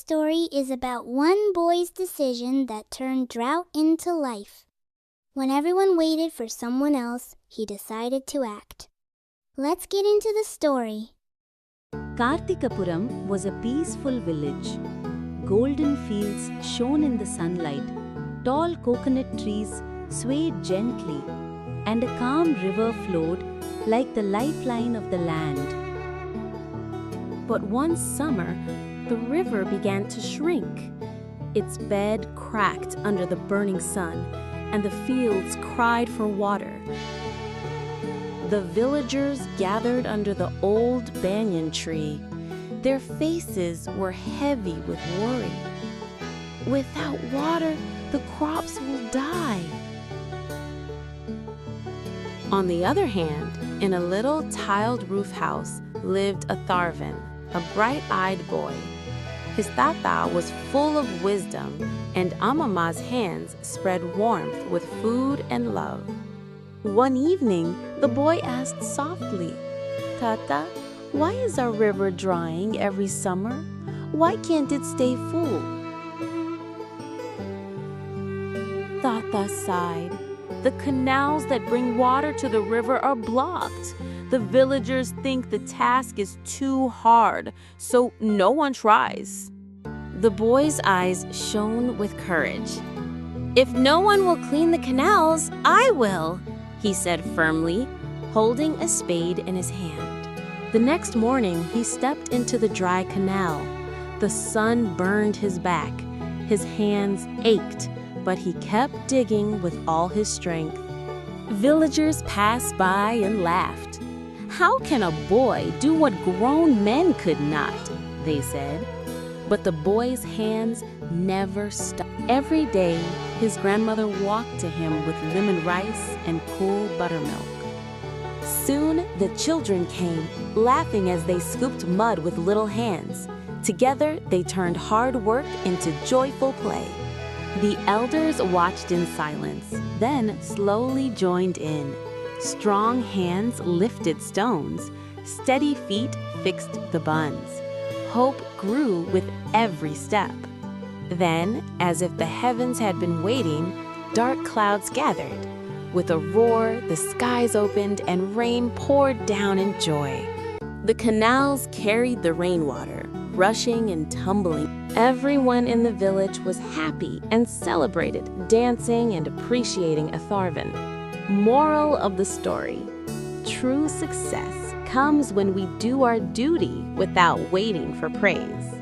story is about one boy's decision that turned drought into life. When everyone waited for someone else, he decided to act. Let's get into the story. Karthikapuram was a peaceful village. Golden fields shone in the sunlight, tall coconut trees swayed gently, and a calm river flowed like the lifeline of the land. But one summer, the river began to shrink. Its bed cracked under the burning sun, and the fields cried for water. The villagers gathered under the old banyan tree. Their faces were heavy with worry. Without water, the crops will die. On the other hand, in a little tiled roof house lived Atharvan, a bright-eyed boy. His tata was full of wisdom, and Amama's hands spread warmth with food and love. One evening, the boy asked softly, "Tata, why is our river drying every summer? Why can't it stay full?" Tata sighed. "The canals that bring water to the river are blocked. The villagers think the task is too hard, so no one tries." The boy's eyes shone with courage. "If no one will clean the canals, I will," he said firmly, holding a spade in his hand. The next morning, he stepped into the dry canal. The sun burned his back. His hands ached, but he kept digging with all his strength. Villagers passed by and laughed. "How can a boy do what grown men could not?" they said. But the boy's hands never stopped. Every day, his grandmother walked to him with lemon rice and cool buttermilk. Soon, the children came, laughing as they scooped mud with little hands. Together, they turned hard work into joyful play. The elders watched in silence, then slowly joined in. Strong hands lifted stones. Steady feet fixed the buns. Hope grew with every step. Then, as if the heavens had been waiting, dark clouds gathered. With a roar, the skies opened and rain poured down in joy. The canals carried the rainwater, rushing and tumbling. Everyone in the village was happy and celebrated, dancing and appreciating Atharvan. Moral of the story: true success comes when we do our duty without waiting for praise.